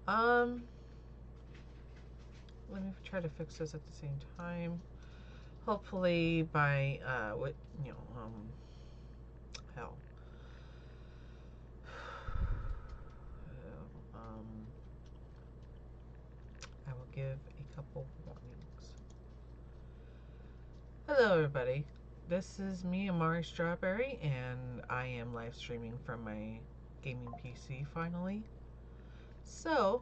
Um, let me try to fix this at the same time. Hopefully by what you know, hell. Um, I will give a couple warnings. Hello, everybody. This is me, Amari Strawberry, and I am live streaming from my gaming PC finally. So,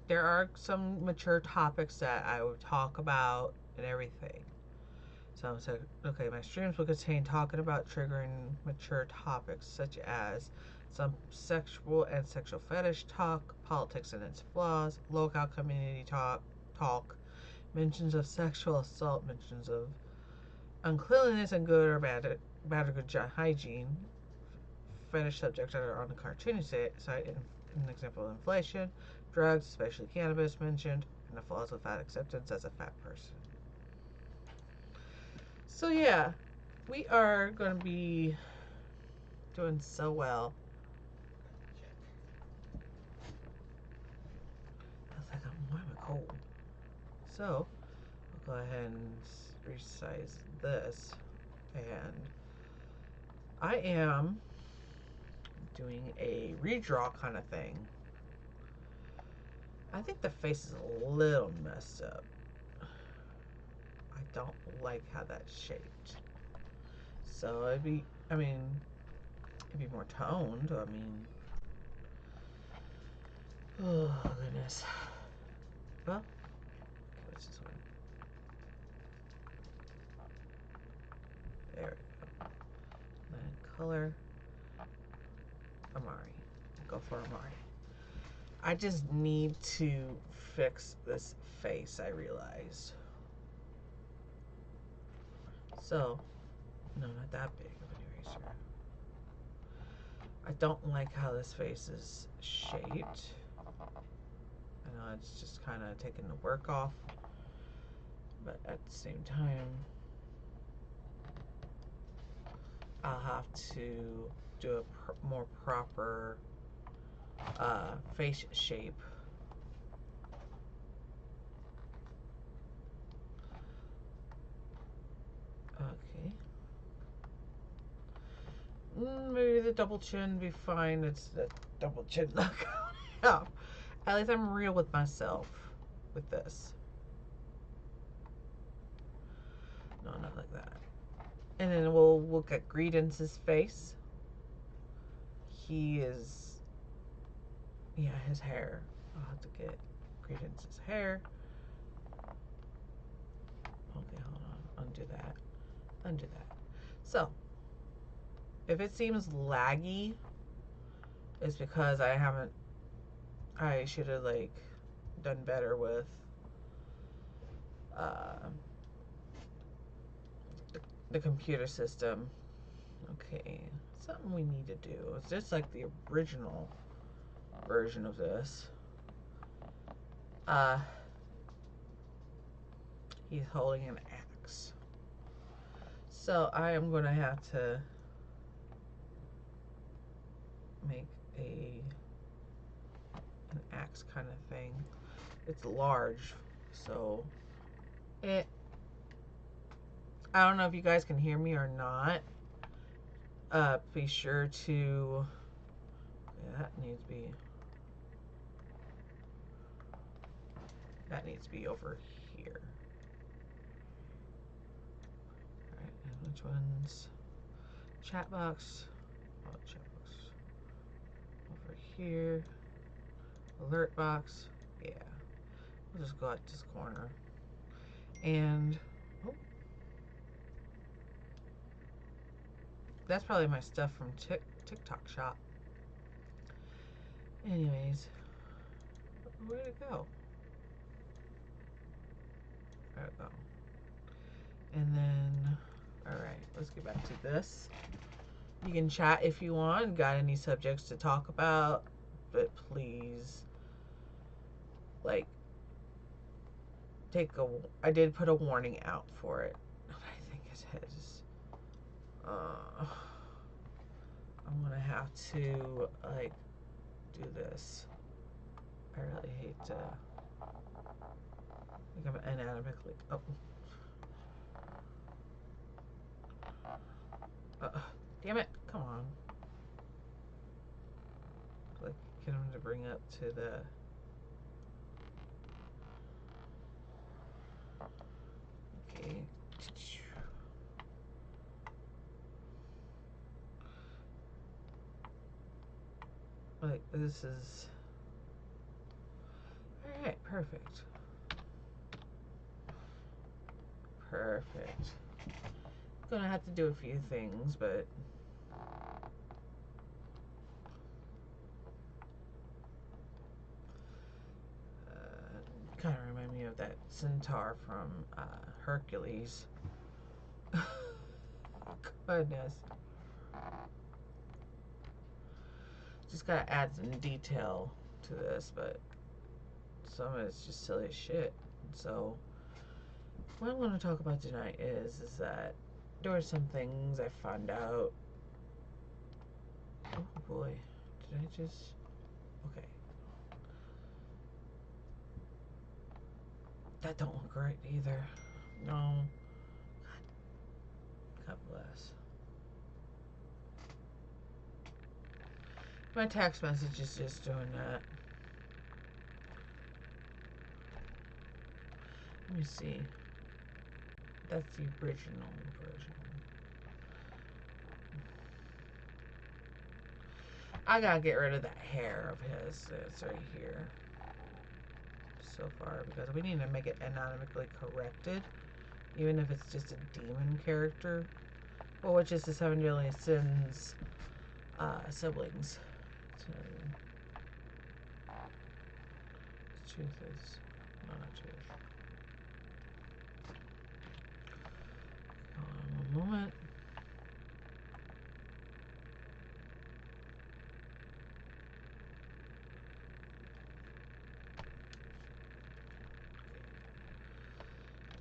there are some mature topics that I would talk about and everything. So I said, okay, my streams will contain talking about triggering mature topics such as some sexual and sexual fetish talk, politics and its flaws, local community talk, mentions of sexual assault, mentions of uncleanliness and good or bad or good hygiene, fetish subjects that are on the cartoony site, an example of inflation, drugs, especially cannabis mentioned, and the flaws of fat acceptance as a fat person. So yeah, we are going to be doing so well. I was like, why am I cold? So we'll go ahead and resize this, and I am doing a redraw kind of thing. I think the face is a little messed up. I don't like how that's shaped. So it'd be more toned. Oh goodness. Well, what's this one? There we go. Then color Amari. Go for Amari. I just need to fix this face, I realized. So, no, not that big of an eraser. I don't like how this face is shaped. I know it's just kind of taking the work off, but at the same time, I'll have to do a more proper face shape. Okay. Maybe the double chin be fine. It's the double chin not coming out. At least I'm real with myself with this. No, not like that. And then we'll look at Greedence's face. He is, yeah, his hair. I'll have to get Greedence's hair. Okay, hold on. Undo that. Undo that. So, if it seems laggy, it's because I should have like done better with uh, the computer system. Okay, something we need to do. It's just like the original version of this. Uh, he's holding an axe. So I am going to have to make an axe kind of thing. It's large, so it. I don't know if you guys can hear me or not. Be sure to. Yeah, that needs to be over here. All right, and which ones? Chat box. Oh, chat box. Over here. Alert box. Yeah. We'll just go at this corner. And oh, that's probably my stuff from TikTok shop. Anyways, where'd it go? There we go. And then, alright, let's get back to this. You can chat if you want. Got any subjects to talk about? But please, like, I did put a warning out for it. I think it has. I'm gonna have to, like, do this. I really hate to think I'm anatomically. Oh. Damn it. Come on. Like, get him to bring up to the. Okay. Like, this is. Alright, perfect. Perfect. Gonna have to do a few things, but. Kind of remind me of that centaur from Hercules. Goodness. Just gotta add some detail to this, but some of it's just silly as shit. So, what I want to talk about tonight is that there were some things I found out. Oh boy, did I just? Okay. That don't look right either. No. God bless. My text message is just doing that. Let me see. That's the original version. I gotta get rid of that hair of his that's right here. So far, because we need to make it anatomically corrected, even if it's just a demon character. Well, which is the Seven Deadly Sins siblings. So, the truth is, no, not truth. Hold on one moment.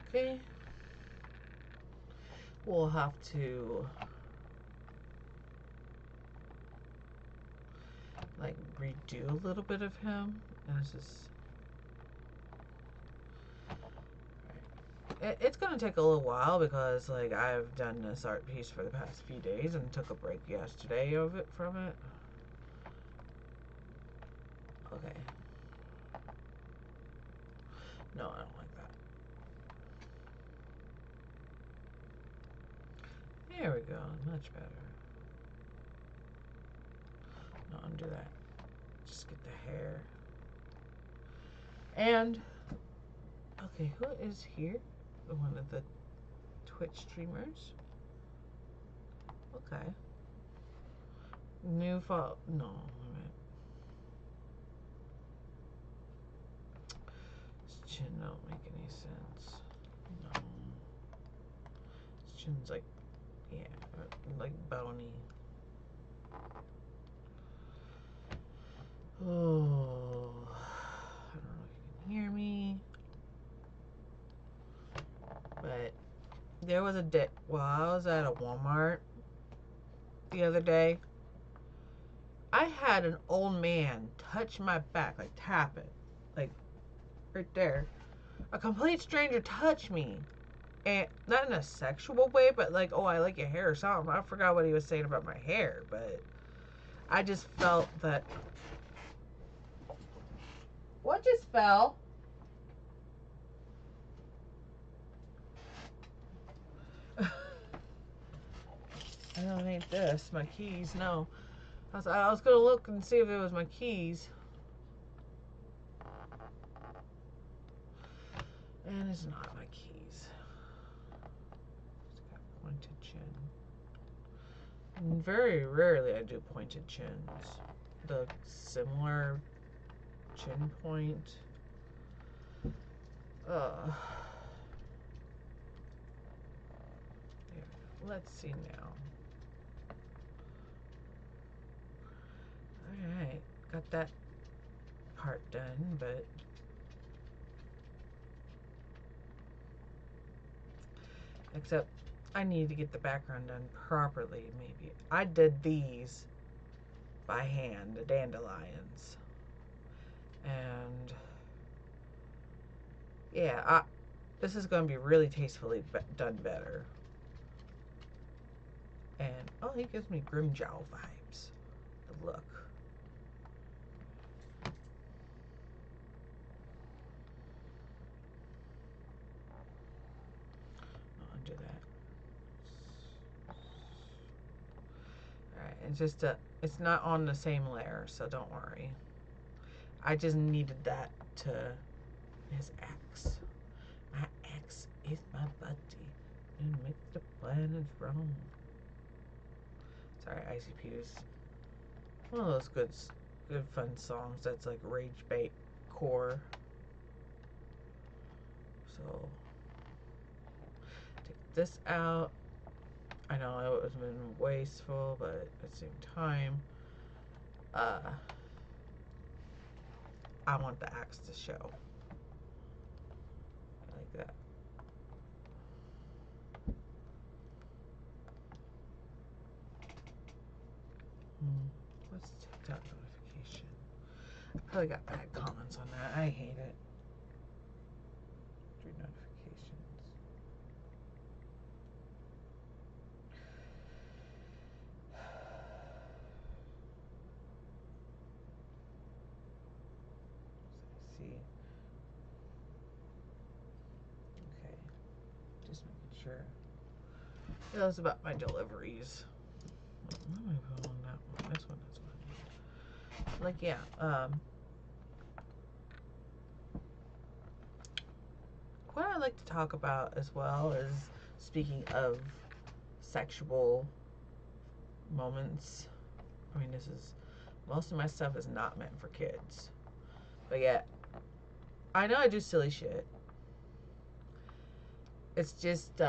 Okay. We'll have to like redo a little bit of him. And it's just it's gonna take a little while because like I've done this art piece for the past few days and took a break yesterday from it. Okay. No, I don't like that. There we go. Much better. No, undo that. Just get the hair. And okay, who is here? One of the Twitch streamers. Okay. New follow. No, wait a minute. His chin don't make any sense. No. His chin's like, yeah, like bony. Oh, I don't know if you can hear me, but there was a day while I was at a Walmart the other day. I had an old man touch my back, like tap it, like right there. A complete stranger touched me, and not in a sexual way, but like, oh, I like your hair or something. I forgot what he was saying about my hair, but I just felt that. What just fell? I don't need this. My keys, no. I was gonna look and see if it was my keys. And it's not my keys. It's got pointed chin. And very rarely I do pointed chins. The similar chin point. There. Let's see now. Alright, got that part done, but except I need to get the background done properly, maybe. I did these by hand, the dandelions. And yeah, this is going to be really tastefully done better. And oh, he gives me Grimjow vibes. The look. I'll undo that. Alright, it's not on the same layer, so don't worry. I just needed that to his ex. My ex is my buddy and makes the planet roam. Sorry, ICP is one of those good fun songs that's like rage bait core. So take this out. I know it was been wasteful, but at the same time, I want the axe to show. Like that. What's TikTok notification? I probably got bad comments on that. I hate it. Do notifications. See. Okay. Just making sure. It was about my deliveries. What am I put on that one? This one is one. Like, yeah. What I like to talk about as well is, speaking of sexual moments. I mean, most of my stuff is not meant for kids. But yet, I know I do silly shit. It's just,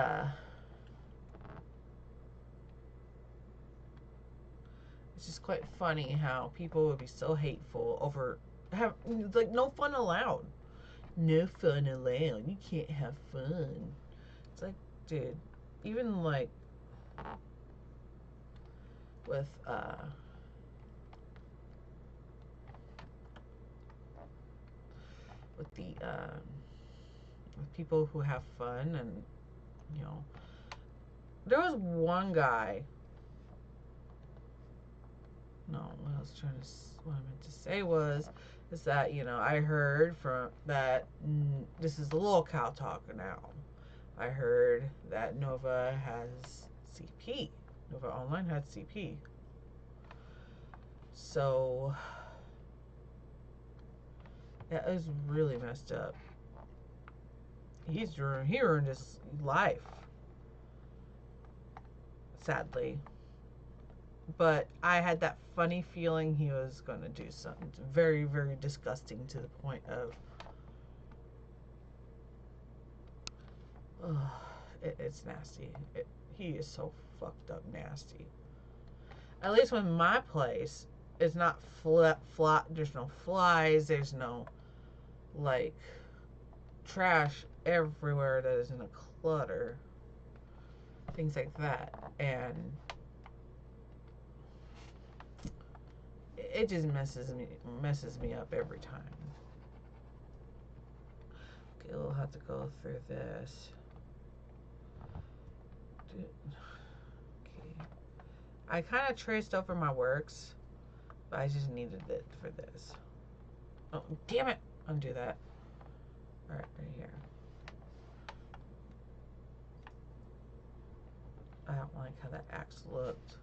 it's just quite funny how people would be so hateful over, like, no fun allowed. No fun allowed. You can't have fun. It's like, dude, even like with the with people who have fun, and you know, there was one guy. No, what I was trying to, what I meant to say is that, you know, I heard from that, this is a little cow talk now. I heard that Nova has CP. Nova Online has CP. So that was really messed up. He ruined his life, sadly. But I had that funny feeling he was going to do something very, very disgusting, to the point of, it's nasty. He is so fucked up nasty. At least when my place is not flat, there's no flies, there's no, like, trash everywhere that isn't a clutter. Things like that. And it just messes me up every time. Okay, we'll have to go through this. Okay. I kind of traced over my works, but I just needed it for this. Oh, damn it! Undo that. Alright, right here. I don't like how that axe looked.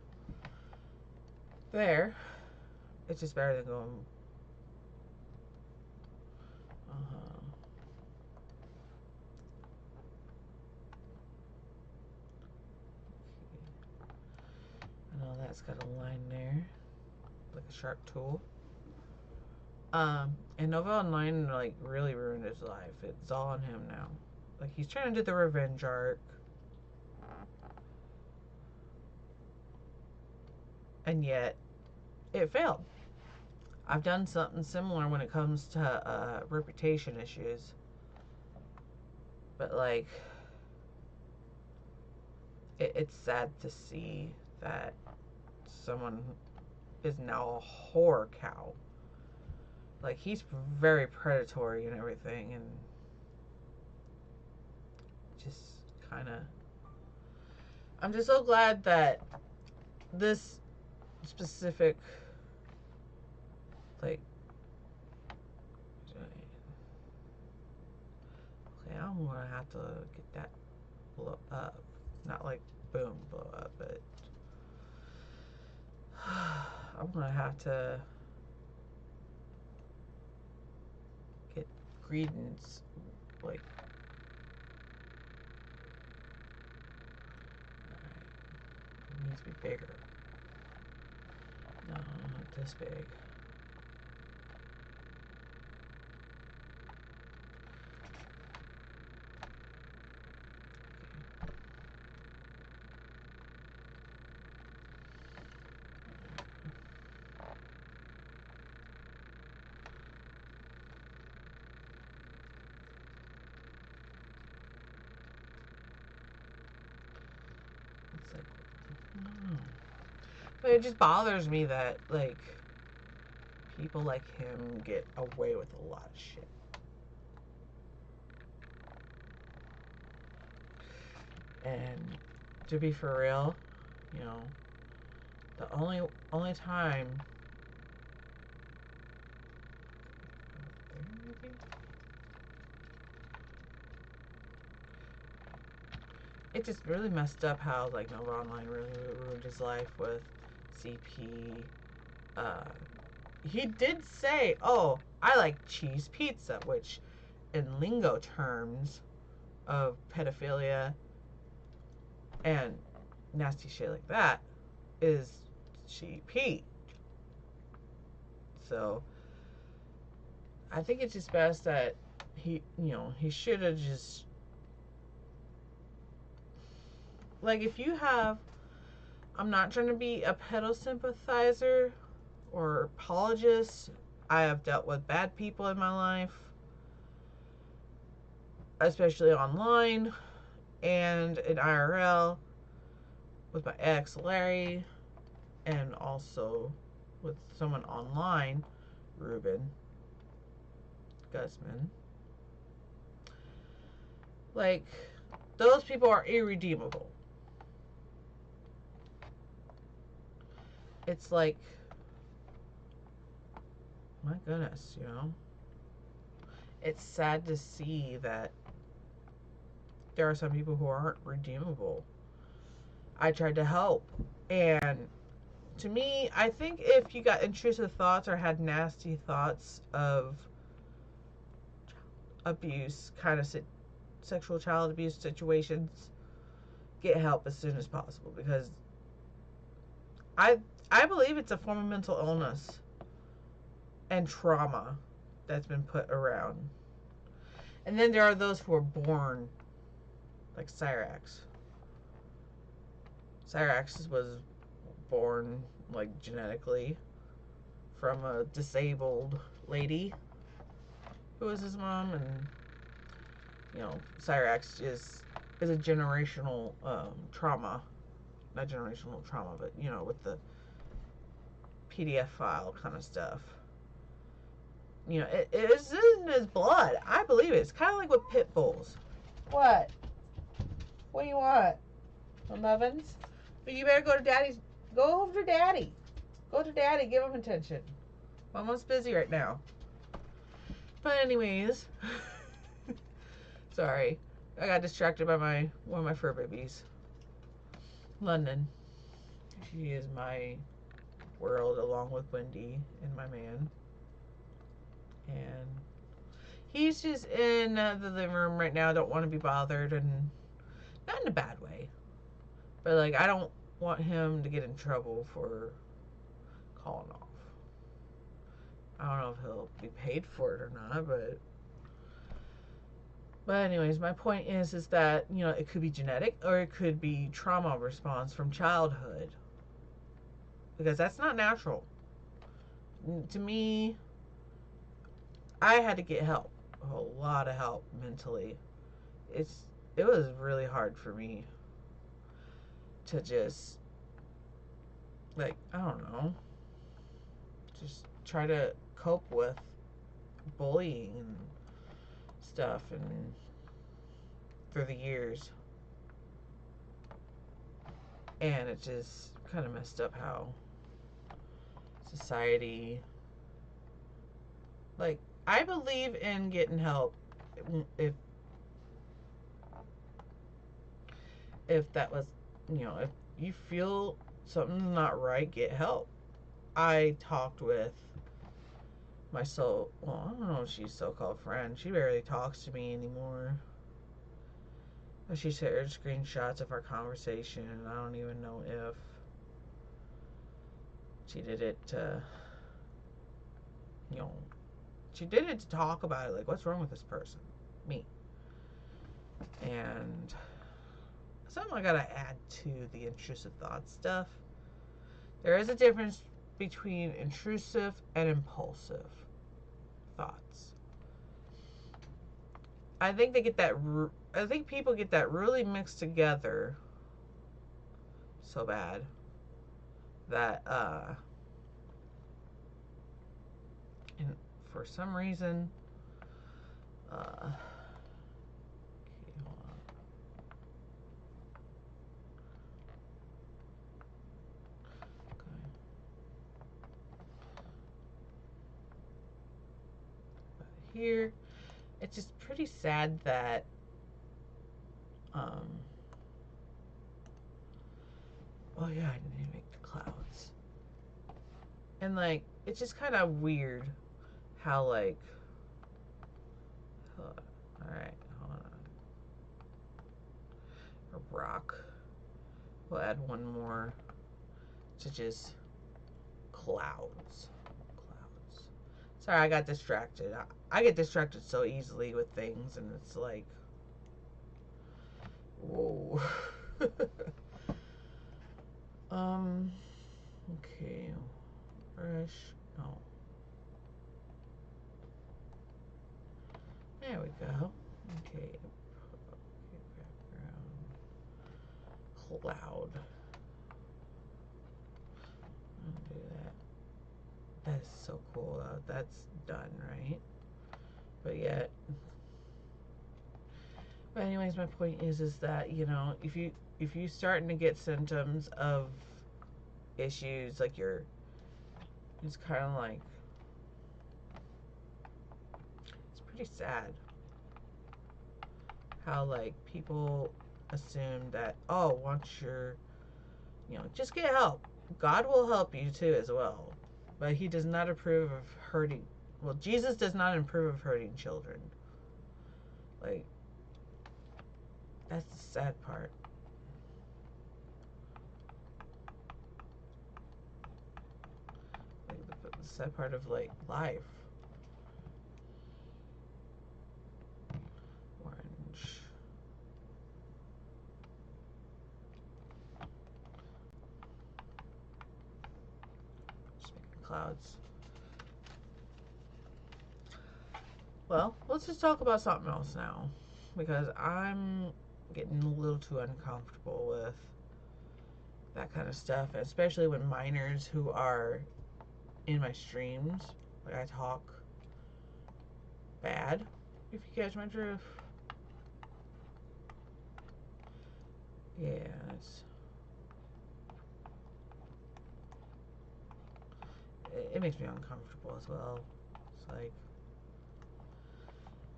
There. It's just better than going. I know that's got a line there, like a sharp tool. And Nova Online, like, really ruined his life. It's all on him now. Like, he's trying to do the revenge arc. And yet, it failed. I've done something similar when it comes to reputation issues. But, like, it's sad to see that someone is now a whore cow. Like, he's very predatory and everything, and just kind of. I'm just so glad that this specific, like, okay, I'm gonna have to get that blow up. Not like boom, blow up, but I'm gonna have to get Greedent's, like, it needs to be bigger. No, not this big. It's like, no. But it just bothers me that, like, people like him get away with a lot of shit. And to be for real, you know, the only time it just really messed up how, like, Nova Online really ruined his life with CP. Uh, he did say, "Oh, I like cheese pizza," which, in lingo terms of pedophilia and nasty shit like that, is CP. So I think it's just best that he should have just, like, if you have, I'm not trying to be a pedo sympathizer or apologist. I have dealt with bad people in my life, especially online and in IRL with my ex Larry, and also with someone online, Ruben Guzman. Like, those people are irredeemable. It's like, my goodness, it's sad to see that there are some people who aren't redeemable. I tried to help, and to me, I think if you got intrusive thoughts or had nasty thoughts of abuse, kind of sexual child abuse situations, get help as soon as possible, because I I believe it's a form of mental illness and trauma that's been put around. And then there are those who are born, like Cyrax. Cyrax was born, like, genetically from a disabled lady who was his mom, and Cyrax is a generational trauma, not generational trauma, but with the PDF file kind of stuff. It is in his blood. I believe it. It's kind of like with pit bulls. What? What do you want? Muffins? But you better go to Daddy's. Go over to Daddy. Go to Daddy. Give him attention. Mama's busy right now. But anyways, sorry, I got distracted by one of my fur babies, London. She is my world, along with Wendy and my man. And he's just in the living room right now. Don't want to be bothered, and not in a bad way, but, like, I don't want him to get in trouble for calling off. I don't know if he'll be paid for it or not, but anyways, my point is that it could be genetic, or it could be trauma response from childhood, because that's not natural. To me, I had to get help, a lot of help mentally. It was really hard for me to just, like, I don't know, just try to cope with bullying and stuff, and through the years. And it just kind of messed up how society, like, I believe in getting help if that was, if you feel something's not right, get help. I talked with my I don't know if she's so-called friend. She barely talks to me anymore. She shared screenshots of our conversation, and I don't even know if she did it to, she did it to talk about it, like, what's wrong with this person? Me. And something I gotta add to the intrusive thought stuff. There is a difference between intrusive and impulsive thoughts. I think people get that really mixed together so bad that and for some reason okay, hold on. Okay. But here it's just pretty sad that oh yeah, I didn't even make the clouds. And like, it's just kind of weird how like, alright, hold on. A rock. We'll add one more to just clouds. Sorry, I got distracted. I get distracted so easily with things, and it's like, whoa. Okay. Brush. No. There we go. Okay. Background. Cloud. I'll do that. That's so cool. That's done, right? But yet. But anyways, my point is that, if you starting to get symptoms of issues, like it's kind of like, it's pretty sad how like people assume that, oh, once you're, just get help. God will help you too as well, but he does not approve of hurting. Well, Jesus does not approve of hurting children. Like, that's the sad part. Like, the sad part of like life. Orange. Just making clouds. Well, let's just talk about something else now, because I'm getting a little too uncomfortable with that kind of stuff, especially when minors who are in my streams, like, I talk bad, if you catch my drift. Yeah, it makes me uncomfortable as well. It's like,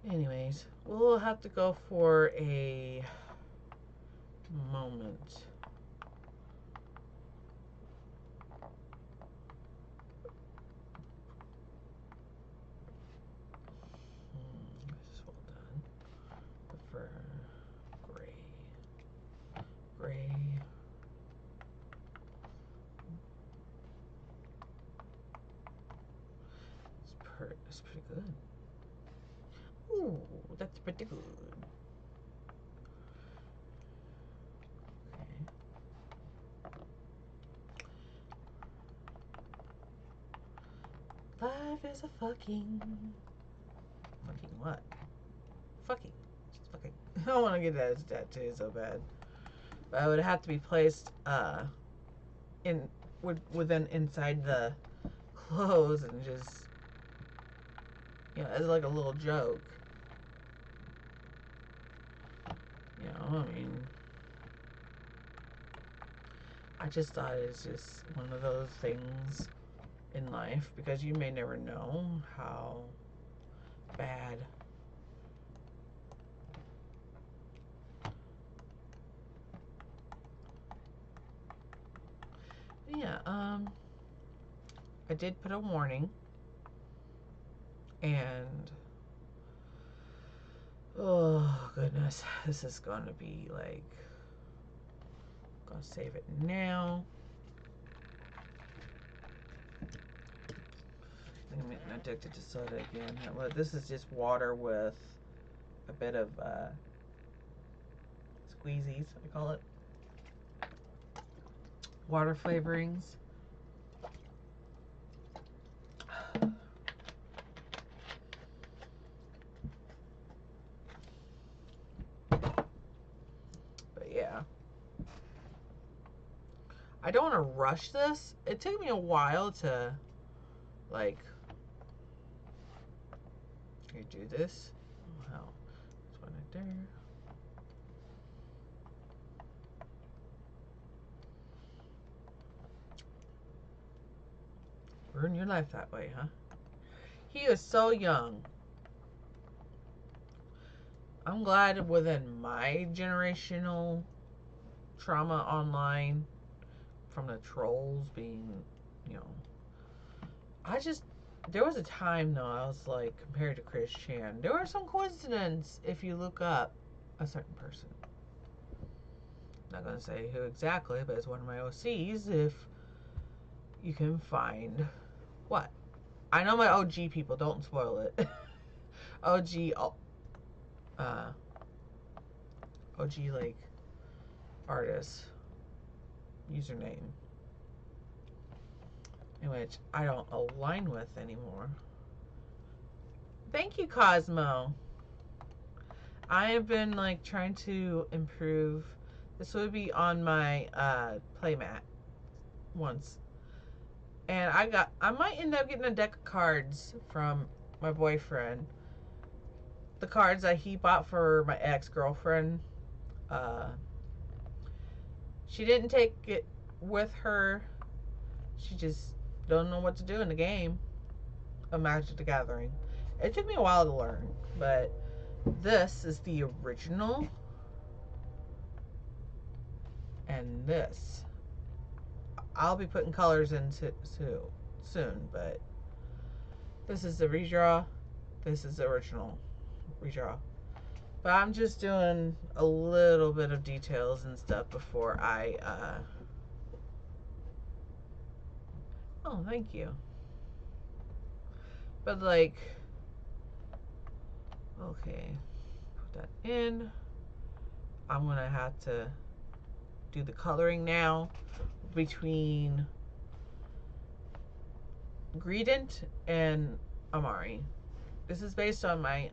anyways, we'll have to go for a moment. This is well done. For gray. It's pretty good. Ooh, that's pretty good. Okay. Life is a fucking what? Fucking. Just fucking. I don't want to get that as a tattoo so bad. But I would have to be placed within inside the clothes and just, You know, as like a little joke. You know, I mean, I just thought it's just one of those things in life, because you may never know how bad yeah, I did put a warning, and oh goodness, this is gonna be like, gonna save it now. I think I'm getting addicted to soda again. Well, this is just water with a bit of squeezies, I call it. Water flavorings. But yeah. I don't want to rush this. It took me a while to, like, here, do this. Wow. This one right there. Ruin your life that way, huh? He is so young. I'm glad within my generational trauma online from the trolls being, you know, there was a time though, I was like, compared to Chris Chan, there were some coincidence if you look up a certain person. Not gonna say who exactly, but it's one of my OCs. If you can find what? I know my OG people, don't spoil it. OG, OG like artist username, in which I don't align with anymore. Thank you, Cosmo. I have been like trying to improve. This would be on my playmat once. And I might end up getting a deck of cards from my boyfriend. The cards that he bought for my ex-girlfriend. She didn't take it with her. She just don't know what to do in the game of Magic the Gathering. It took me a while to learn, but this is the original. And this, I'll be putting colors into soon, but this is the redraw. This is the original redraw. But I'm just doing a little bit of details and stuff before I, oh, thank you. But like, okay, put that in. I'm gonna have to do the coloring now between Greedent and Amari. This is based on my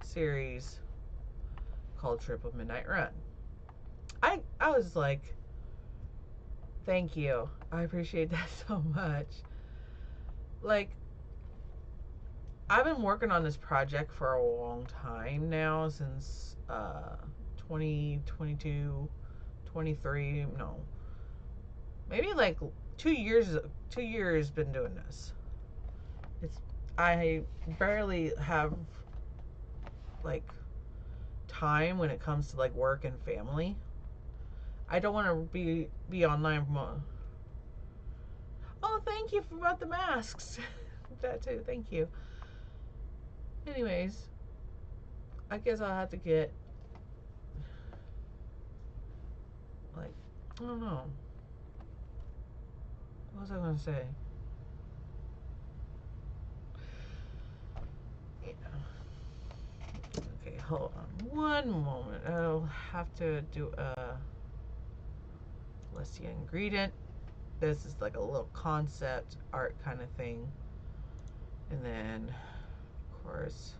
series called Trip of Midnight Run. I was like, thank you. I appreciate that so much. Like, I've been working on this project for a long time now, since 2022, 23, no. Maybe like 2 years been doing this. I barely have like time when it comes to like work and family. I don't want to be online more. Oh, thank you about the masks. That too, thank you. Anyways, I guess I'll have to get, like, I don't know. What was I gonna say? Yeah. Okay, hold on one moment. I'll have to do a Celestia ingredient. This is like a little concept art kind of thing. And then, of course,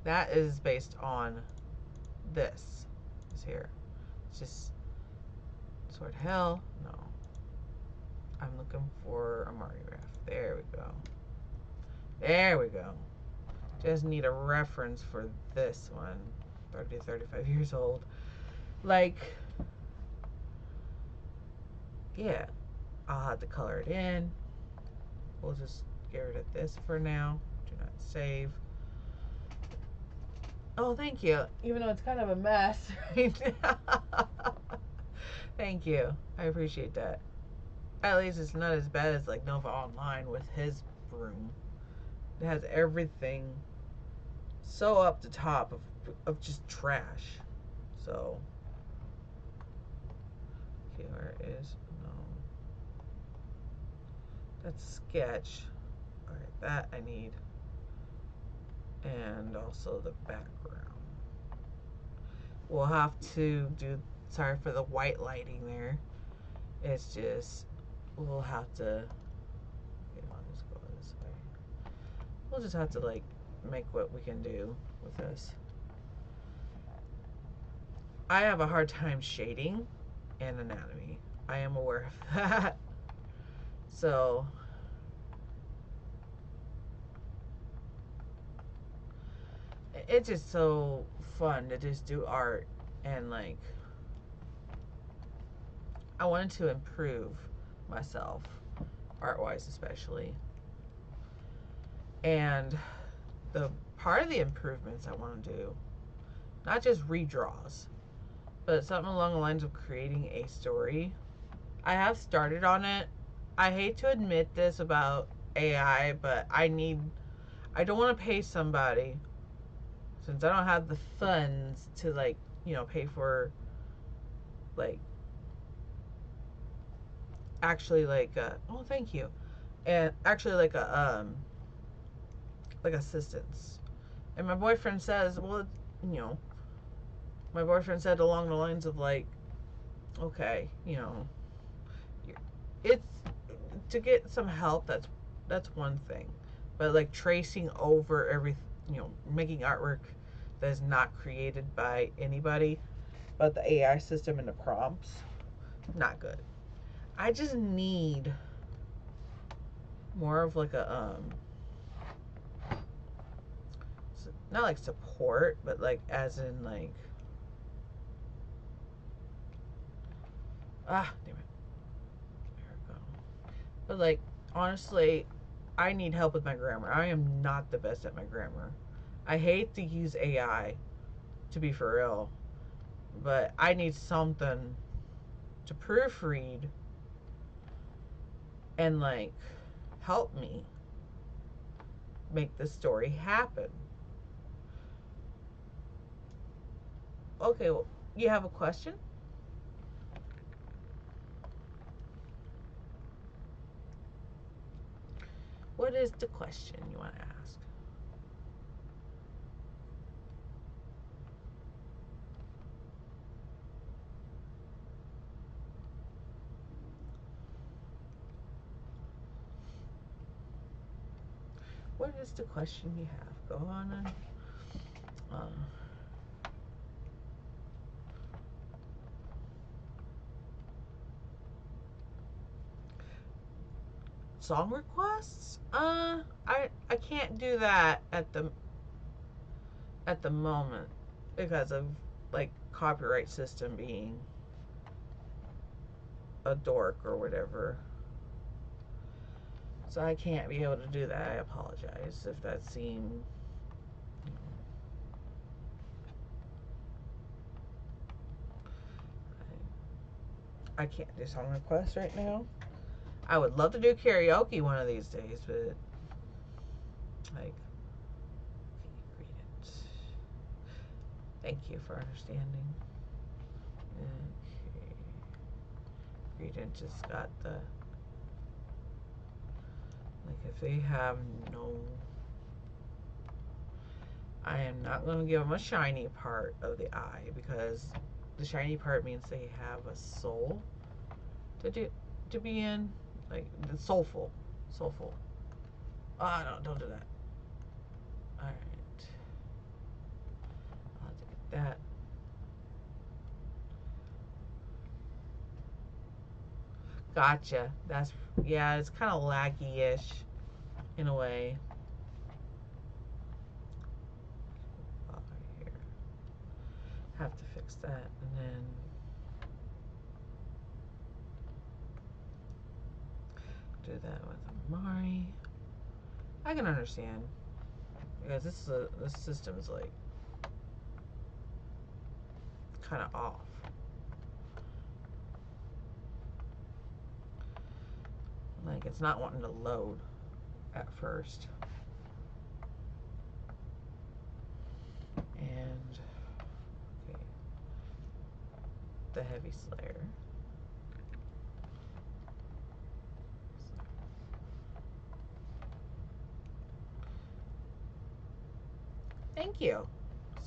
that is based on this. It's here. It's just Sword Hell. No. I'm looking for a Amari Graph. There we go. There we go. Just need a reference for this one. 30 to 35 years old. Like, yeah, I'll have to color it in. We'll just get rid of this for now. Do not save. Oh, thank you. Even though it's kind of a mess right now. Thank you. I appreciate that. At least it's not as bad as like Nova Online with his room. It has everything so up the top of just trash. So, okay, where is, no, that's sketch. All right, that I need, and also the background. We'll have to do, sorry for the white lighting there. It's just, we'll have to, okay, I'll just go this way. We'll just have to like make what we can do with this. I have a hard time shading and anatomy. I am aware of that. So, it's just so fun to just do art, and like, I wanted to improve myself, art-wise especially. And the part of the improvements I want to do, not just redraws, but something along the lines of creating a story. I have started on it. I hate to admit this about AI, but I don't want to pay somebody, since I don't have the funds to like, pay for like actually like oh, thank you. And actually like assistance. And my boyfriend says, well, you know, my boyfriend said along the lines of like, okay, it's to get some help. That's one thing, but like tracing over everything, making artwork that is not created by anybody, but the AI system and the prompts, not good. I just need more of like a not like support, but like as in like damn it, there we go. But like honestly, I need help with my grammar. I am not the best at my grammar. I hate to use AI, to be for real, but I need something to proofread and like help me make the story happen. Okay, well, you have a question? What is the question you want to ask? What is the question you have? Go on and song requests? I can't do that at the moment because of like copyright system being a dork or whatever. So I can't be able to do that. I apologize if that seemed. I can't do song requests right now. I would love to do karaoke one of these days, but like, can you read it? Thank you for understanding. Okay. Read just got the, like, if they have no, I am not going to give them a shiny part of the eye, because the shiny part means they have a soul to be in, like the soulful. No, don't do that. All right, I'll have to get that. Gotcha. Yeah, it's kind of laggy-ish in a way. fix that and then do that with Amari. I can understand because this system is like kind of off. Like it's not wanting to load at first. And okay, the heavy slayer. Thank you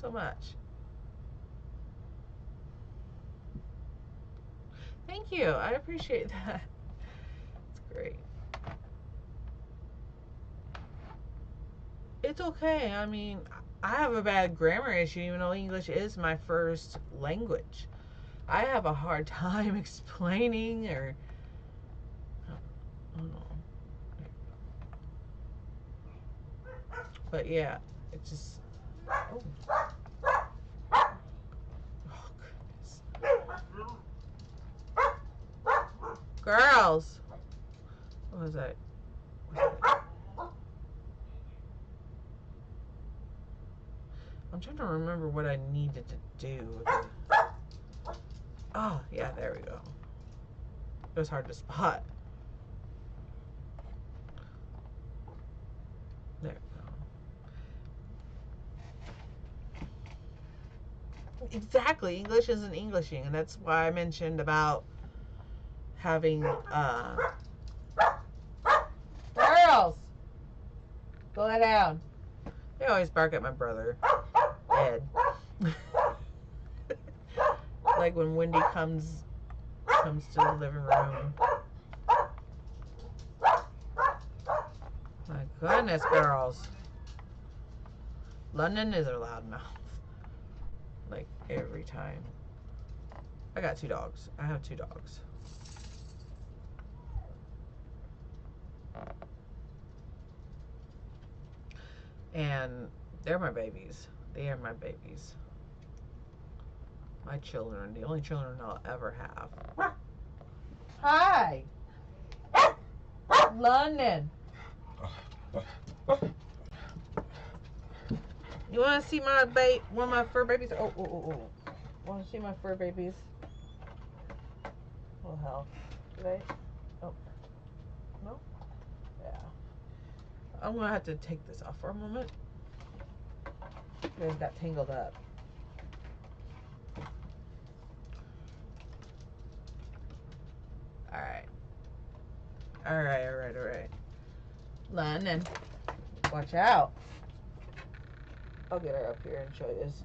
so much. Thank you. I appreciate that. It's great. It's okay. I mean, I have a bad grammar issue, even though English is my first language. I have a hard time explaining or I don't know. But yeah, it's just oh. Oh goodness. Girls. What was that? I'm trying to remember what I needed to do. Oh, yeah, there we go. It was hard to spot. There we go. Exactly. English isn't Englishing, and that's why I mentioned about having girls. Go lay down. They always bark at my brother, Ed. Like when Wendy comes to the living room. My goodness, girls. London is a loudmouth. Like every time. I got 2 dogs. I have 2 dogs. And they're my babies. They are my babies. My children. The only children I'll ever have. Hi. London. You want to see my one of my fur babies? Oh. Want to see my fur babies? Oh, hell. Did I? Oh. No? Yeah. I'm going to have to take this off for a moment. It got tangled up. Alright. Alright. London. Watch out. I'll get her up here and show you this.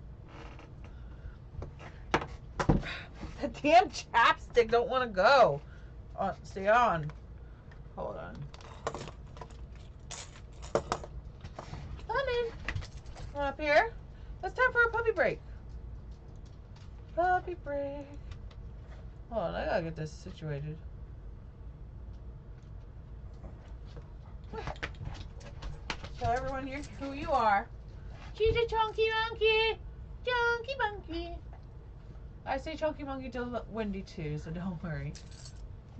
The damn chapstick don't want to go. Stay on. Hold on. London. Come up here. It's time for a puppy break. Puppy break. Hold on, I gotta get this situated. Tell everyone here who you are. She's a chunky monkey. Chunky monkey. I say chunky monkey to Wendy too, so don't worry.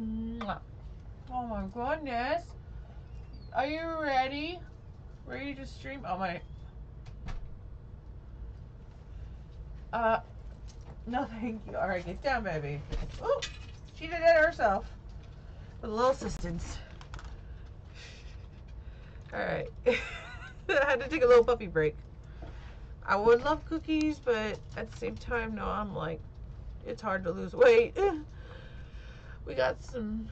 Mwah. Oh my goodness. Are you ready? Ready to stream? Oh my. No thank you. Alright, get down, baby. Oh, she did it herself. With a little assistance. Alright. I had to take a little puppy break. I would love cookies, but at the same time, no, I'm like, it's hard to lose weight. We got some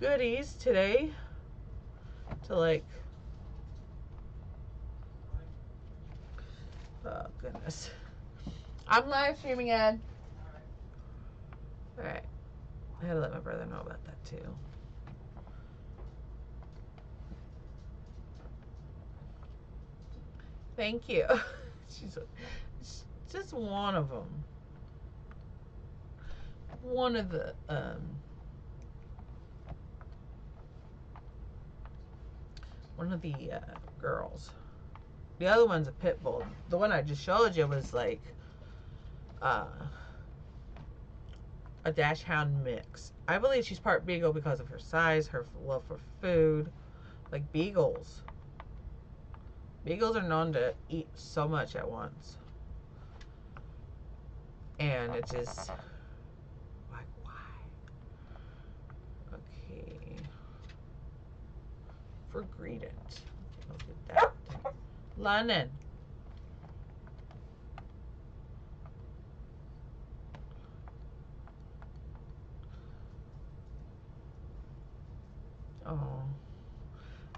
goodies today to like, oh goodness. I'm live streaming, Ed. Alright. I had to let my brother know about that too. Thank you. She's just one of them. One of the girls. The other one's a pit bull. The one I just showed you was like a dachshund mix. I believe she's part beagle because of her size, her love for food. Like beagles. Beagles are known to eat so much at once. And it just, like, why? Okay. For greeted. Look at that. London. Oh.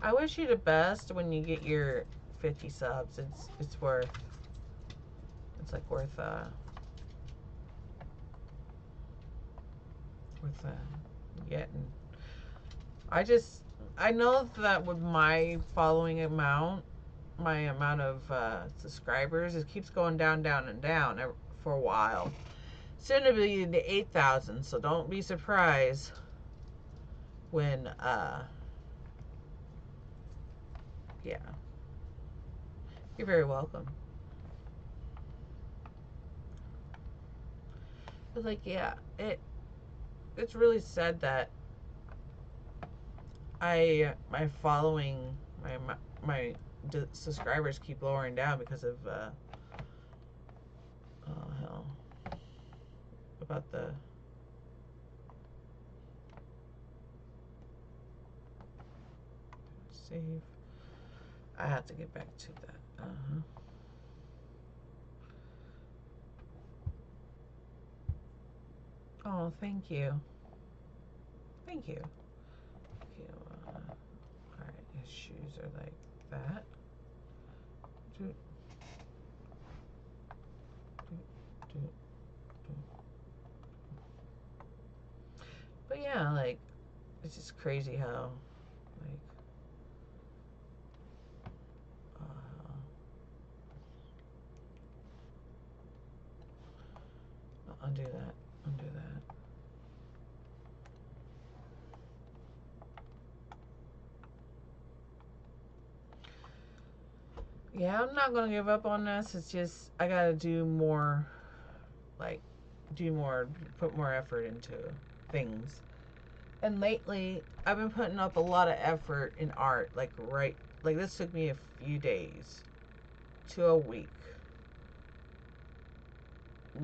I wish you the best when you get your 50 subs. It's worth, it's like worth getting. I know that with my following amount, my amount of subscribers, it keeps going down, down, and down for a while. Soon to be the 8,000, so don't be surprised when yeah. You're very welcome. But like, yeah, it's really sad that my following, my subscribers keep lowering down because of oh hell, about the save. I have to get back to that. Oh, thank you. Thank you. Okay, alright, his shoes are like that. But yeah, like, it's just crazy how, like, undo that, undo that. Yeah, I'm not gonna give up on this. It's just I gotta do more, like, put more effort into things. And lately, I've been putting up a lot of effort in art. Like this took me a few days to a week.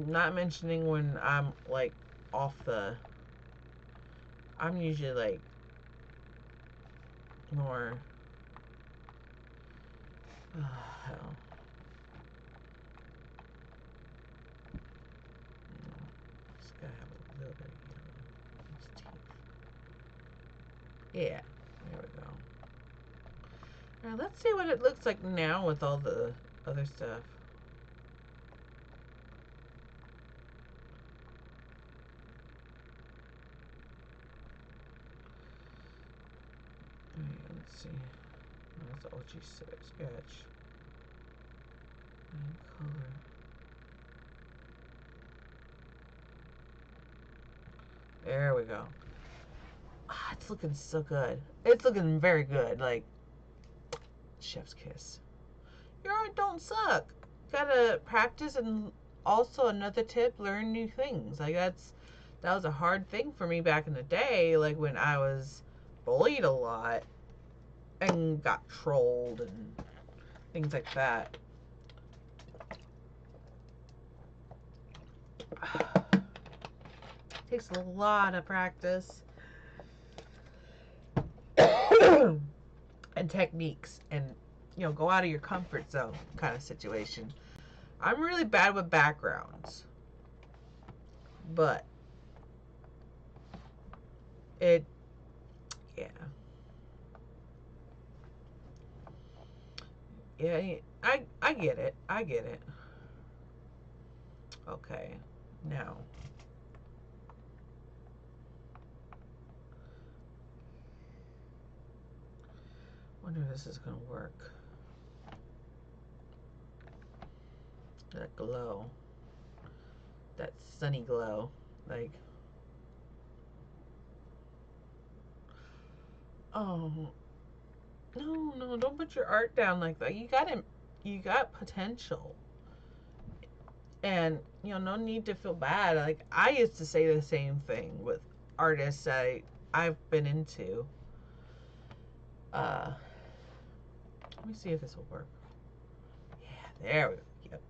Not mentioning when I'm like off the. I'm usually like more. Hell. This guy have a little bit of yellow in his teeth. Yeah, there we go. Alright, let's see what it looks like now with all the other stuff. Alright, let's see. Oh, that's OG sketch. And color. There we go. Ah, it's looking so good. It's looking very good. Like, chef's kiss. Your art don't suck. Gotta practice, and also another tip, learn new things. Like, that was a hard thing for me back in the day, like when I was bullied a lot and got trolled and things like that. Takes a lot of practice and techniques, and go out of your comfort zone kind of situation. I'm really bad with backgrounds, but yeah, I get it. Okay, now wonder if this is gonna work. That glow, that sunny glow, like, oh no, don't put your art down like that. You got potential, And, no need to feel bad. Like, I used to say the same thing with artists I've been into. Let me see if this will work. Yeah, there we go. Yep.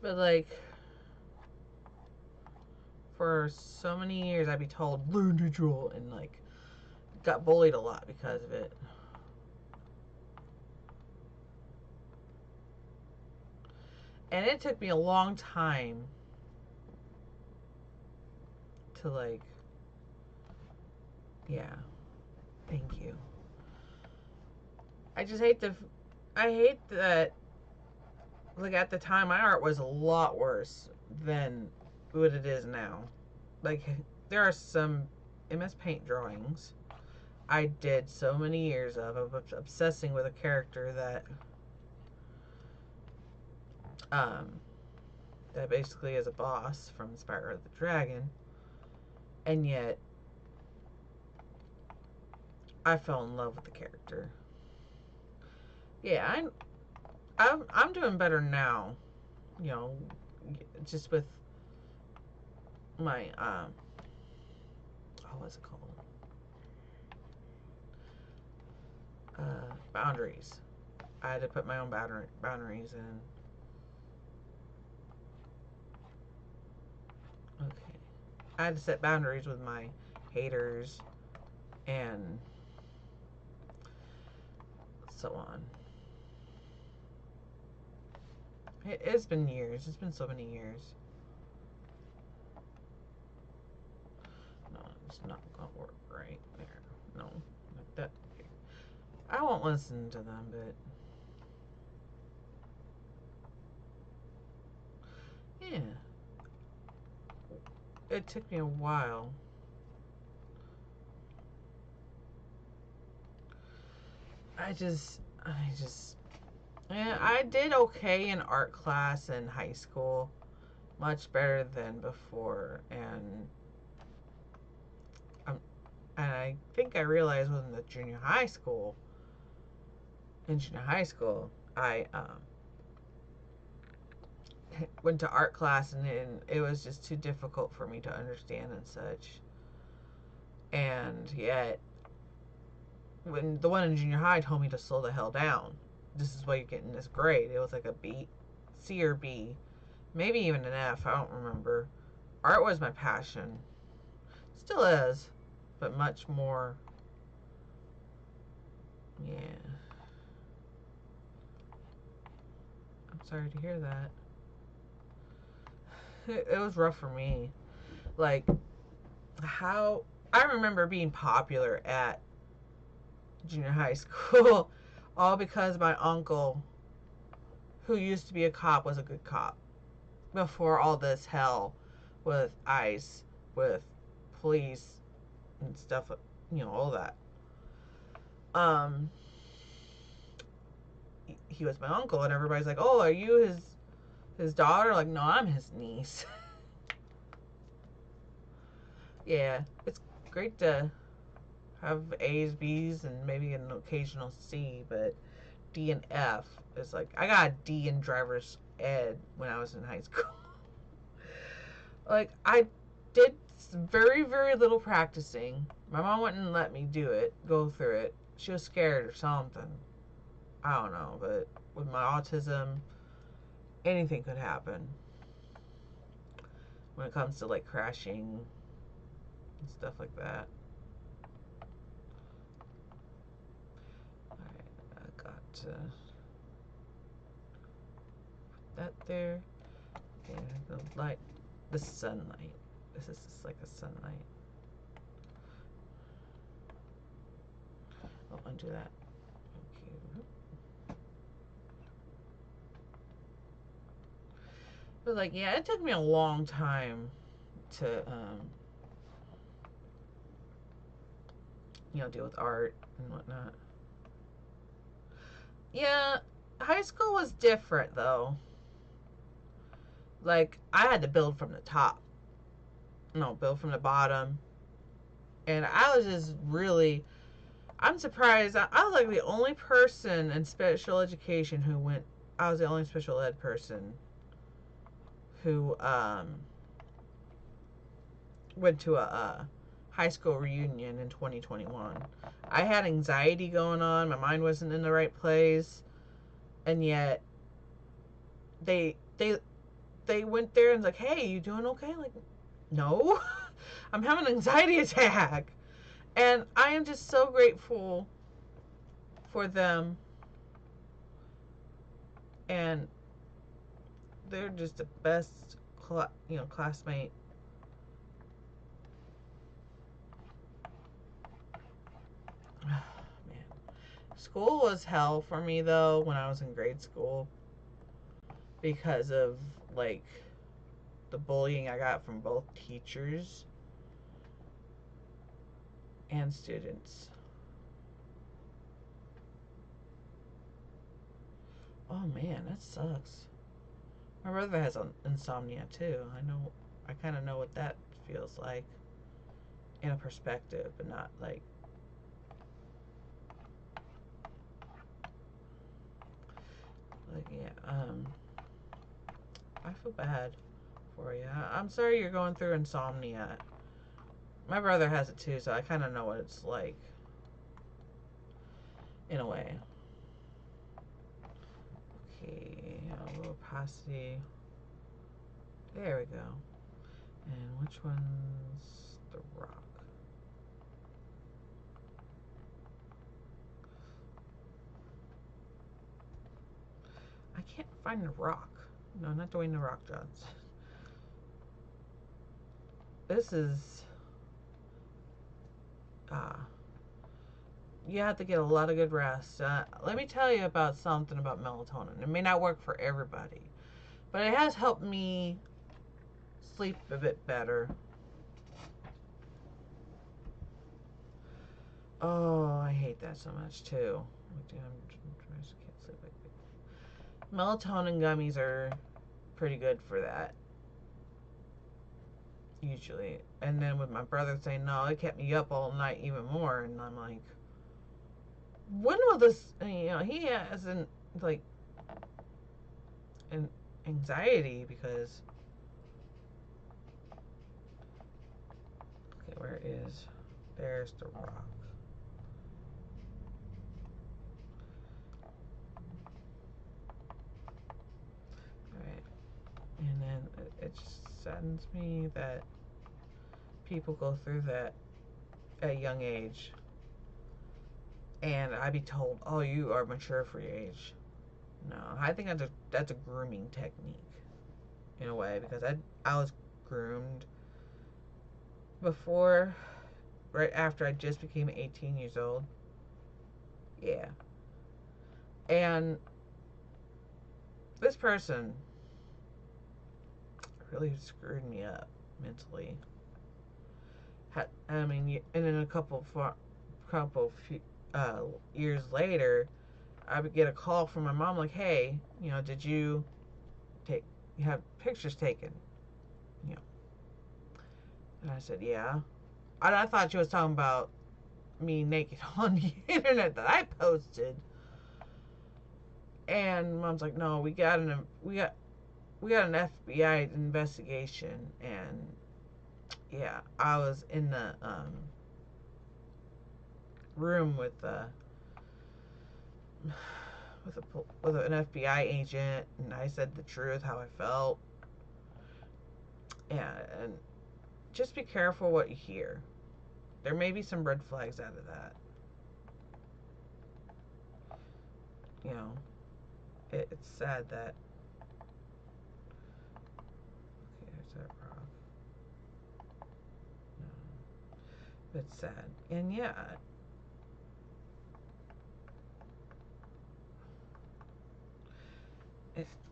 But, like, for so many years, I'd be told, learn to draw, and, like, got bullied a lot because of it. And it took me a long time to, like, yeah, thank you. I just hate I hate that, like, at the time, my art was a lot worse than what it is now. Like, there are some MS Paint drawings I did so many years of obsessing with a character um, that basically is a boss from Spyro the Dragon, and yet I fell in love with the character. Yeah, I'm doing better now, you know, just with my what's it called? Boundaries. I had to put my own boundaries in. Okay. I had to set boundaries with my haters and so on. It's been years. It's been so many years. No, it's not gonna work right there. No, like that. I won't listen to them, but yeah, it took me a while. Yeah, I did okay in art class in high school, much better than before, and I think I realized in the junior high school. In junior high school, I went to art class, and it was just too difficult for me to understand and such. And yet, when the one in junior high told me to slow the hell down, this is why you're getting this grade. It was like a B, C or B, maybe even an F. I don't remember. Art was my passion, still is, but much more. Yeah. I'm sorry to hear that. It was rough for me. Like, how I remember being popular at junior high school all because my uncle, who used to be a cop, was a good cop before all this hell with ICE, with police and stuff, all that. Um, he was my uncle, and everybody's like, "Oh, are you his daughter?" Like, no, I'm his niece. Yeah, it's great to have A's, B's, and maybe an occasional C, but D and F is like, I got a D in driver's ed when I was in high school. Like, I did very, very little practicing. My mom wouldn't let me go through it. She was scared or something. I don't know, but with my autism, anything could happen when it comes to, like, crashing and stuff like that. Alright, I got to put that there. Okay, the light, the sunlight. This is just like a sunlight. Oh, undo that. Okay. But, like, yeah, it took me a long time to deal with art and whatnot. Yeah, high school was different though. Like, I had to build from the top. No, build from the bottom. And I was just really, I'm surprised. I was like the only person in special education who went I was the only special ed person who went to a high school reunion in 2021. I had anxiety going on. My mind wasn't in the right place, and yet they went there and was like, "Hey, you doing okay?" I'm like, no, I'm having an anxiety attack, and I am just so grateful for them, and they're just the best, classmate. Man, school was hell for me though when I was in grade school because of like the bullying I got from both teachers and students. Oh man, that sucks. My brother has insomnia too. I kind of know what that feels like in a perspective, but not yeah. I feel bad for you. I'm sorry you're going through insomnia. My brother has it too, so I kind of know what it's like in a way. Okay, a little opacity. There we go. And which one's the rock? I can't find the rock. No, not Dwayne the Rock Johnson. This is you have to get a lot of good rest. Let me tell you about something about melatonin. It may not work for everybody, but it has helped me sleep a bit better. Oh, I hate that so much too. Melatonin gummies are pretty good for that, usually. And then with my brother saying no, it kept me up all night even more. And I'm like, when will this? He has like an anxiety because. Okay, where is? There's the rock. Alright. And then it just saddens me that people go through that at a young age. And I be told, oh, you are mature for your age. No, I think that's a grooming technique in a way because I was groomed before, right after I just became 18 years old. Yeah. And this person really screwed me up mentally. I mean, and then a couple years later, I would get a call from my mom like, "Hey, did you have pictures taken?" You know, and I said, "Yeah." And I thought she was talking about me naked on the internet that I posted. And mom's like, "No, we got an FBI investigation, and yeah, I was in the room with with an FBI agent, and I said the truth, how I felt, and just be careful what you hear. There may be some red flags out of that. You know, it's sad that. Okay, there's that rock. No, it's sad, and yeah.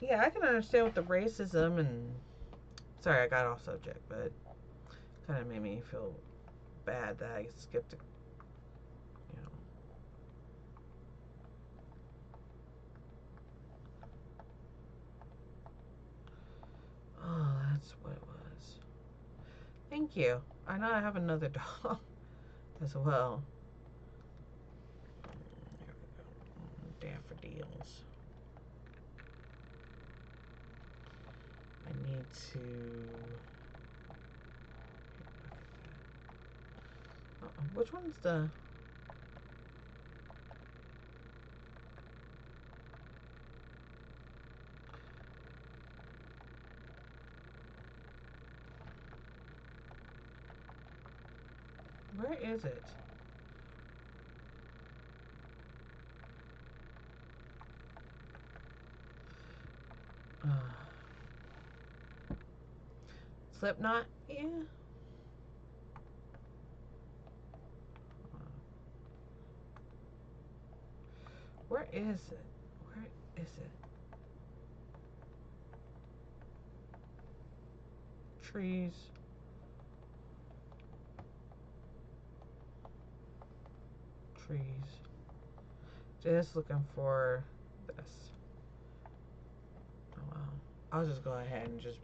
Yeah, I can understand with the racism and. Sorry, I got off subject, but kind of made me feel bad that I skipped. You know. Oh, that's what it was. Thank you. I know I have another dog as well. There we go. Daffodils. to... Which one's the... Where is it? Slipknot? Yeah. Where is it? Where is it? Trees. Trees. Just looking for this. Oh well. I'll just go ahead and just...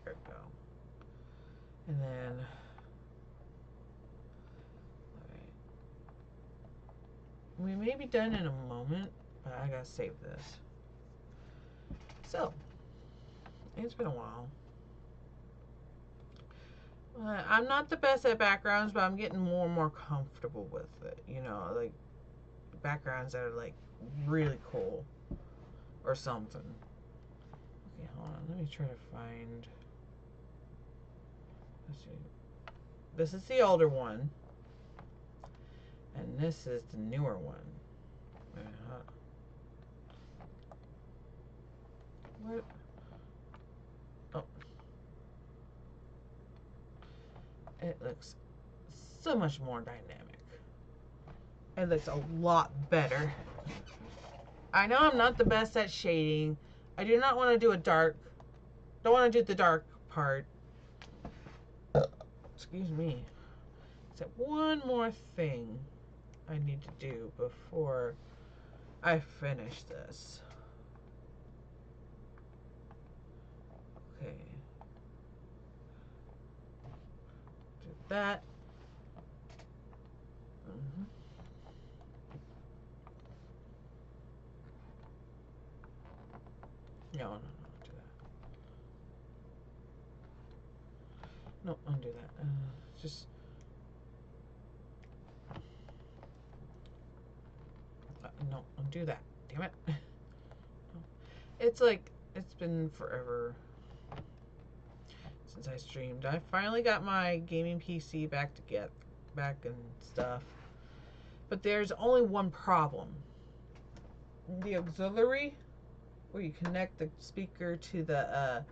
There we go. And then... Alright. We may be done in a moment, but I gotta save this. So, it's been a while. I'm not the best at backgrounds, but I'm getting more and more comfortable with it. You know, like backgrounds that are like really cool or something. Okay, hold on. Let me try to find. Let's see. This is the older one, and this is the newer one. What? Oh. It looks so much more dynamic. It looks a lot better. I know I'm not the best at shading. I do not want to do a dark. Don't want to do the dark part. Excuse me. So one more thing I need to do before I finish this. Okay. Do that. No, do that. No, undo that. Just... no, undo that. Damn it. It's like, it's been forever since I streamed. I finally got my gaming PC back and stuff. But there's only one problem. The auxiliary, where you connect the speaker to the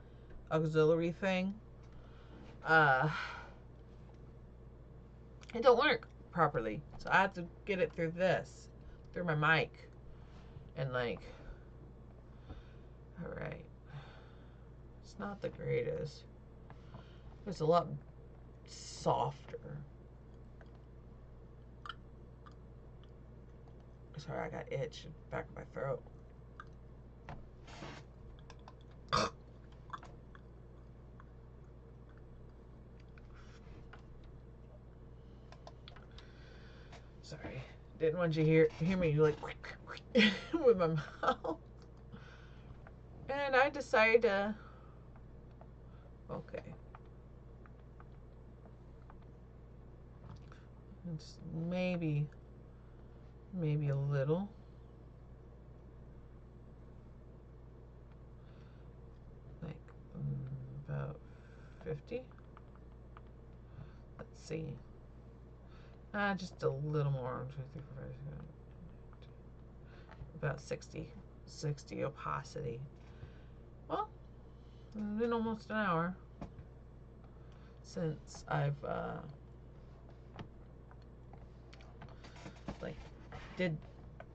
auxiliary thing, it don't work properly. So I have to get it through this, through my mic. And like, alright. It's not the greatest. It's a lot softer. Sorry, I got itch back of my throat. Sorry, didn't want you to hear me like with my mouth. And I decided to. Okay. It's maybe a little. Like about 50. Let's see. Just a little more. About 60 opacity. Well, it's been almost an hour since I've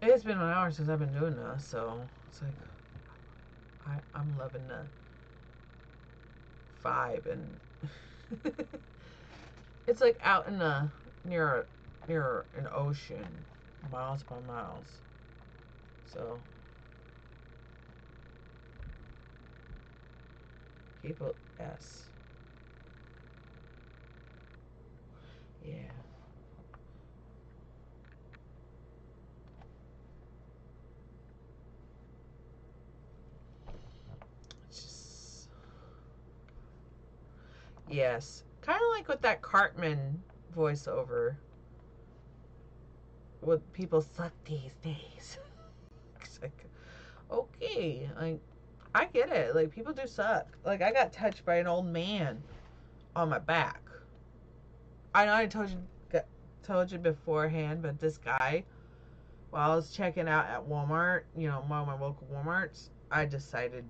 it's been an hour since I've been doing this, so it's like I'm loving the vibe, and it's like out in near an ocean, miles upon miles. So people S. Yeah. It's just Yes. Kind of like with that Cartman voiceover. What people suck these days. It's like, okay, like, I get it. Like, people do suck. Like, I got touched by an old man on my back. I know I told you beforehand, but this guy, while I was checking out at Walmart, one of my local Walmarts, I decided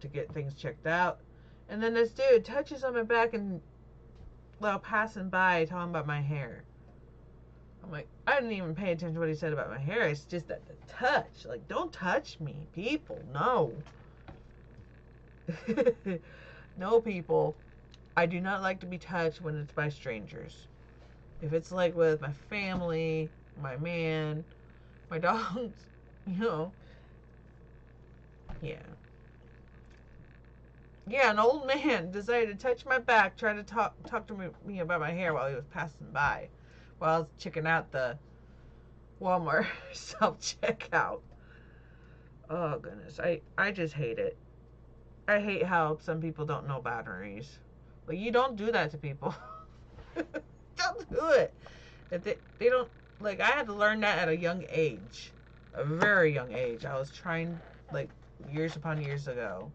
to get things checked out. And then this dude touches on my back and while passing by talking about my hair. I'm like, I didn't even pay attention to what he said about my hair. It's just that the touch. Like, don't touch me, people. No. No, people. I do not like to be touched when it's by strangers. If it's like with my family, my man, my dogs, yeah. Yeah, an old man decided to touch my back, try to talk to me about my hair while he was passing by, while I was checking out the Walmart self checkout. Oh goodness, I just hate it. I hate how some people don't know boundaries. Like, you don't do that to people. Don't do it. If they don't, like, I had to learn that at a young age, a very young age. I was trying, like, years upon years ago.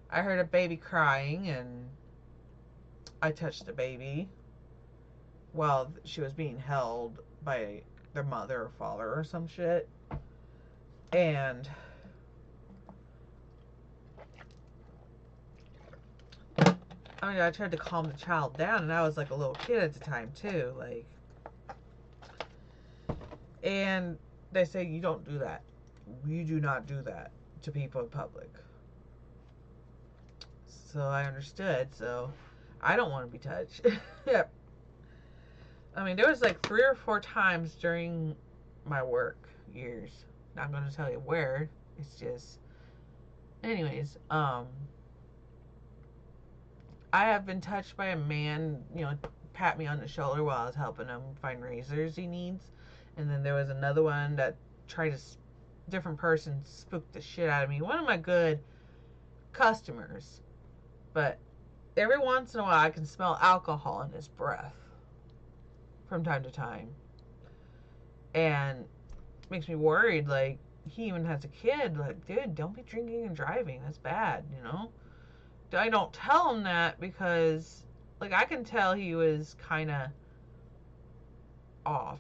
I heard a baby crying and I touched the baby while she was being held by their mother or father or some shit. And I mean, I tried to calm the child down, and I was like a little kid at the time too, like. And they say you don't do that. You do not do that to people in public. So I understood. So I don't want to be touched. Yep. I mean, there was like 3 or 4 times during my work years. Not going to tell you where. It's just, anyways. I have been touched by a man. Pat me on the shoulder while I was helping him find razors he needs. And then there was another one that tried to, different person spooked the shit out of me. One of my good customers. But every once in a while I can smell alcohol in his breath from time to time. And it makes me worried. Like, he even has a kid. Like, dude, don't be drinking and driving. That's bad, I don't tell him that because, like, I can tell he was kind of off.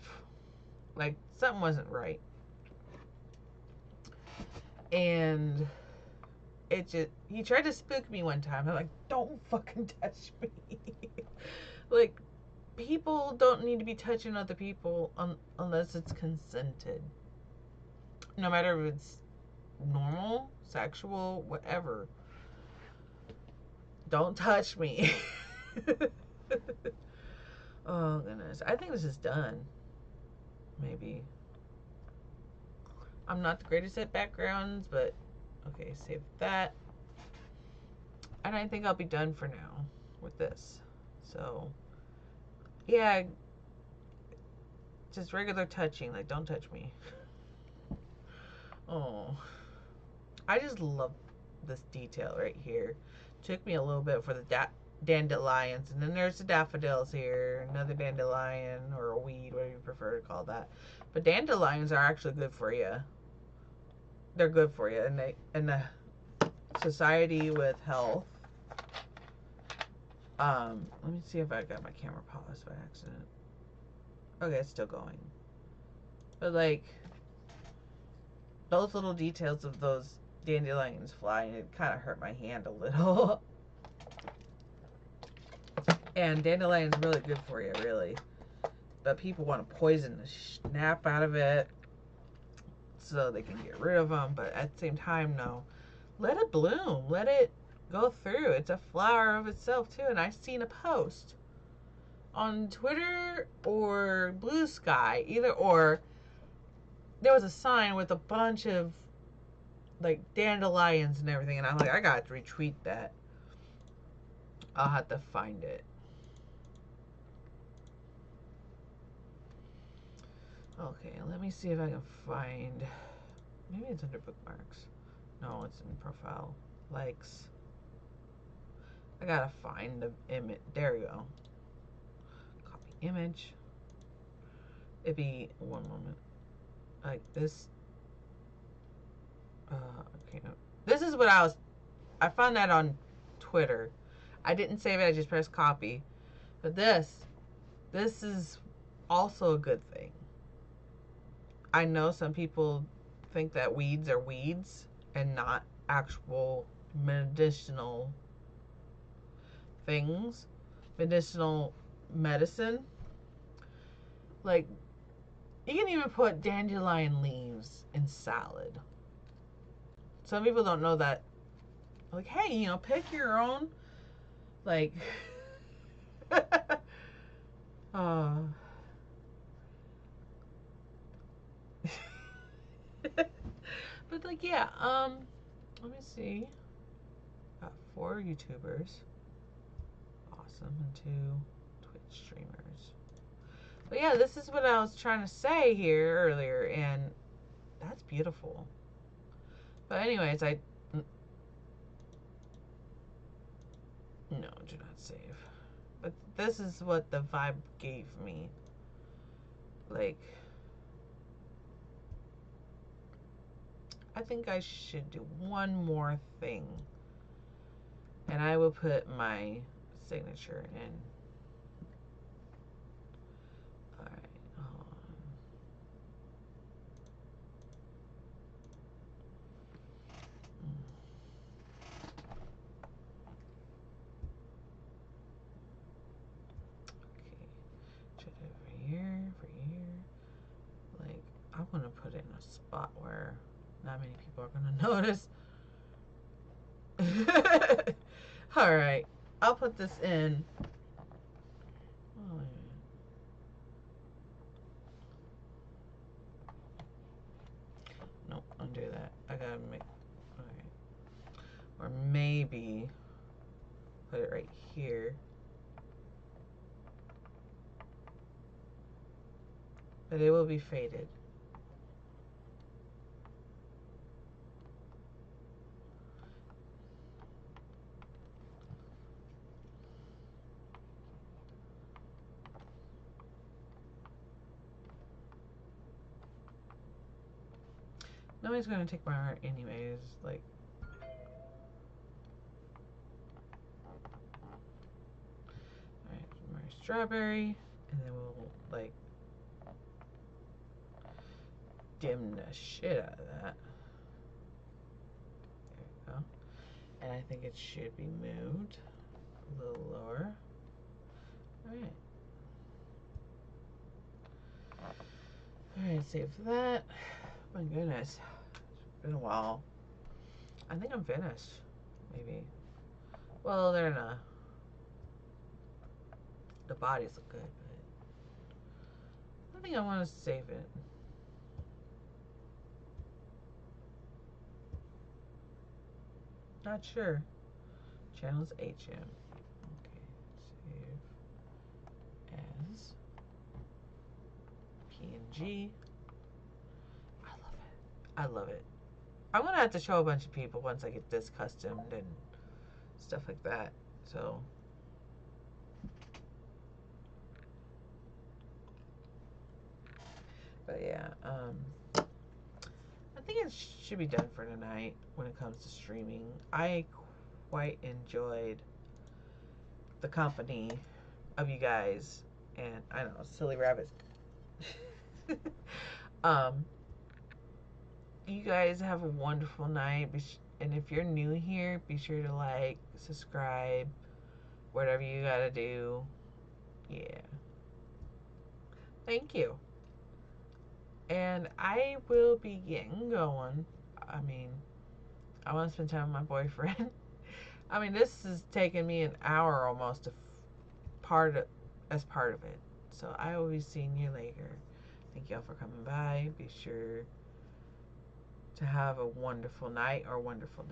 Like, something wasn't right. And he tried to spook me one time. I'm like, don't fucking touch me. Like, people don't need to be touching other people unless it's consented. No matter if it's normal, sexual, whatever. Don't touch me. Oh, goodness. I think this is done. Maybe. I'm not the greatest at backgrounds, but okay, save that. And I think I'll be done for now with this. So, yeah, just regular touching. Like, don't touch me. Oh, I just love this detail right here. Took me a little bit for the dandelions, and then there's the daffodils here, another dandelion or a weed, whatever you prefer to call that. But dandelions are actually good for you. They're good for you, and the Society with Health. Let me see if I got my camera paused by accident. Okay, it's still going. But like, those little details of those dandelions flying, it kind of hurt my hand a little. And dandelion's really good for you, really. But people want to poison the snap out of it so they can get rid of them. But at the same time, no. Let it bloom. Let it go through. It's a flower of itself, too. And I've seen a post on Twitter or Blue Sky, either or. There was a sign with a bunch of, like, dandelions and everything. And I'm like, I got to retweet that. I'll have to find it. Okay, let me see if I can find. Maybe it's under bookmarks. No, it's in profile. Likes. I gotta find the image. There we go. Copy image. It'd be one moment. Like this. Okay. This is what I found that on Twitter. I didn't save it. I just pressed copy. But this is also a good thing. I know some people think that weeds are weeds and not actual medicinal things, medicinal medicine. Like, you can even put dandelion leaves in salad. Some people don't know that. Like, hey, pick your own. Like, uh, but like, yeah. Let me see. Got 4 YouTubers. Awesome, and 2 Twitch streamers. But yeah, this is what I was trying to say here earlier, and that's beautiful. But anyways, no, do not save. But this is what the vibe gave me. Like, I think I should do one more thing. And I will put my signature in. Alright, Okay, put it over here, Like, I want to put it in a spot where not many people are going to notice. Alright, I'll put this in. Oh, nope, undo that. I gotta make. Alright. Or maybe put it right here. But it will be faded. Nobody's gonna take my art anyways. Like, alright, my strawberry, and then we'll like dim the shit out of that. There we go. And I think it should be moved a little lower. Alright. Alright, save that. My goodness. It's been a while. I think I'm finished. Maybe. Well, they're not. The bodies look good, but I think I want to save it. Not sure. Channels HM. Okay, save as PNG. I love it. I love it. I'm gonna have to show a bunch of people once I get this customed and stuff like that. So. But yeah, I think it should be done for tonight when it comes to streaming. I quite enjoyed the company of you guys, and I don't know, silly rabbit. You guys have a wonderful night, and if you're new here, be sure to like, subscribe, whatever you gotta do. Yeah. Thank you. And I will be getting going. I mean, I want to spend time with my boyfriend. I mean, this is taking me an hour almost as part of it. So I will be seeing you later. Thank y'all for coming by. Be sure to have a wonderful night or wonderful day.